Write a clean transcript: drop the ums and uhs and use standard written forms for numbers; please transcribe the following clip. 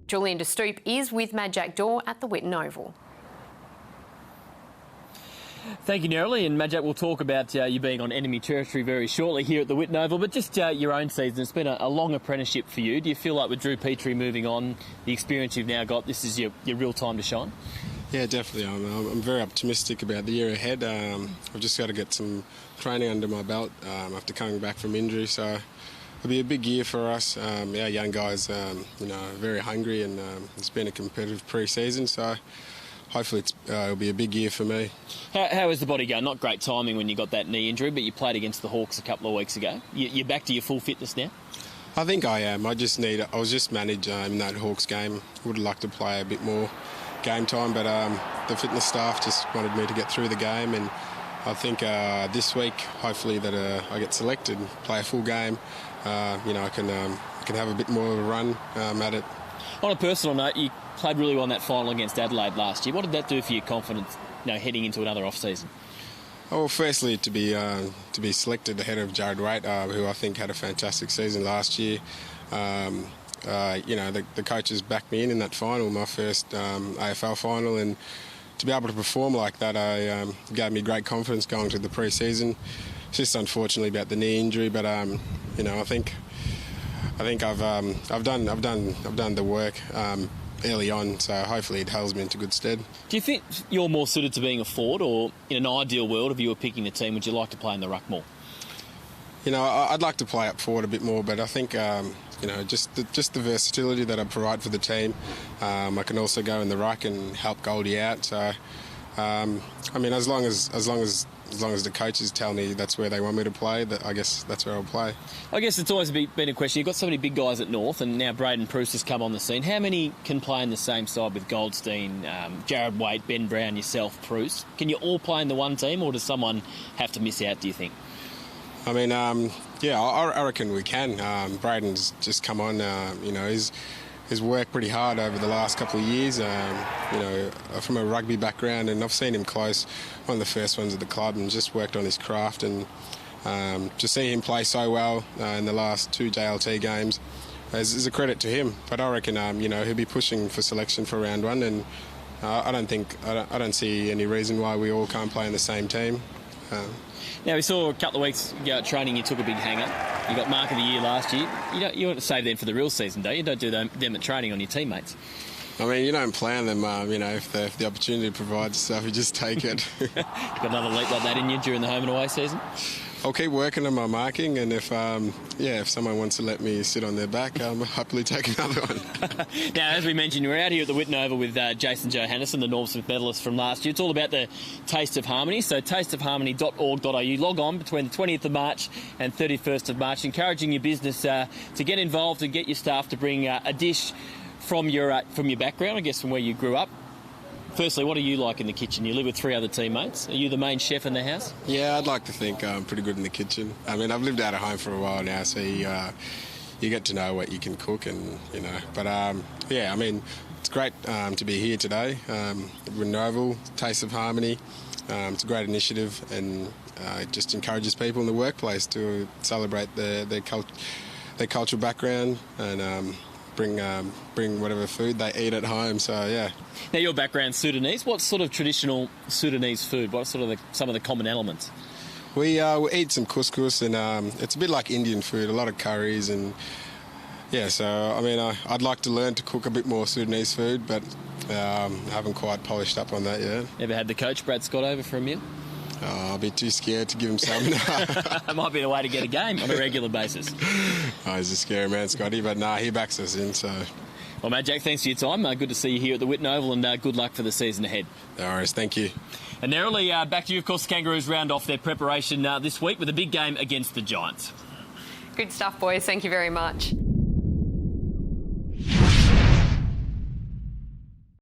Julian de Stoop is with Majak Daw at the Whitten Oval. Thank you, Nerily, and Majak, we'll talk about you being on enemy territory very shortly here at the Whitten Oval, but just your own season. It's been a long apprenticeship for you. Do you feel like with Drew Petrie moving on, the experience you've now got, this is your real time to shine? Yeah, definitely. I'm very optimistic about the year ahead. I've just got to get some training under my belt after coming back from injury, so it'll be a big year for us. Our young guys, very hungry, and it's been a competitive pre-season, so hopefully it'll be a big year for me. How is the body going? Not great timing when you got that knee injury, but you played against the Hawks a couple of weeks ago. You're back to your full fitness now? I think I am. I was just managed in that Hawks game. Would have liked to play a bit more game time, but the fitness staff just wanted me to get through the game, and I think this week, hopefully that I get selected, play a full game. I can have a bit more of a run at it. On a personal note, you played really well in that final against Adelaide last year. What did that do for your confidence, heading into another off-season? Well, firstly, to be selected ahead of Jared Waite, who I think had a fantastic season last year. The coaches backed me in that final, my first AFL final, and to be able to perform like that, gave me great confidence going to the pre-season. It's just unfortunately about the knee injury, but I think I've done the work early on, so hopefully it holds me into good stead. Do you think you're more suited to being a forward, or in an ideal world, if you were picking the team, would you like to play in the ruck more? I'd like to play up forward a bit more, but I think just the versatility that I provide for the team. I can also go in the ruck and help Goldie out. So, as long as the coaches tell me that's where they want me to play, I guess that's where I'll play. I guess it's always been a question. You've got so many big guys at North, and now Braden Preuss has come on the scene. How many can play in the same side with Goldstein, Jared Waite, Ben Brown, yourself, Preuss? Can you all play in the one team, or does someone have to miss out, do you think? I reckon we can. Braden's just come on. He's worked pretty hard over the last couple of years. From a rugby background, and I've seen him close, one of the first ones at the club, and just worked on his craft. And to see him play so well in the last 2 JLT games is a credit to him. But I reckon he'll be pushing for selection for round one, and I don't see any reason why we all can't play in the same team. Now, we saw a couple of weeks ago at training you took a big hanger. You got Mark of the Year last year. You want to save them for the real season, don't you? Don't do them at training on your teammates. You don't plan them, if the opportunity provides stuff, you just take it. Got another leap like that in you during the home and away season? I'll keep working on my marking, and if someone wants to let me sit on their back, I'll happily take another one. Now, as we mentioned, we're out here at the Whitten Oval with Jason Johannesson, the Norm Smith medalist from last year. It's all about the Taste of Harmony, so tasteofharmony.org.au. Log on between the 20th of March and 31st of March, encouraging your business to get involved and get your staff to bring a dish from your background, I guess from where you grew up. Firstly, what are you like in the kitchen? You live with 3 other teammates. Are you the main chef in the house? Yeah, I'd like to think I'm pretty good in the kitchen. I've lived out of home for a while now, so you get to know what you can cook, and it's great to be here today. Whitten Oval, Taste of Harmony. It's a great initiative, and it just encourages people in the workplace to celebrate their cultural background, and bring whatever food they eat at home. So yeah. Now, your background's Sudanese. What sort of traditional Sudanese food? What sort of some of the common elements? We eat some couscous, and it's a bit like Indian food. A lot of curries, and I'd like to learn to cook a bit more Sudanese food, but I haven't quite polished up on that yet. Ever had the coach Brad Scott over for a meal? I'll be too scared to give him some. It might be the way to get a game on a regular basis. He's a scary man, Scotty, but he backs us in. So. Well, Majak, thanks for your time. Good to see you here at the Whitten Oval, and good luck for the season ahead. No worries, thank you. And narrowly, back to you. Of course, the Kangaroos round off their preparation this week with a big game against the Giants. Good stuff, boys. Thank you very much.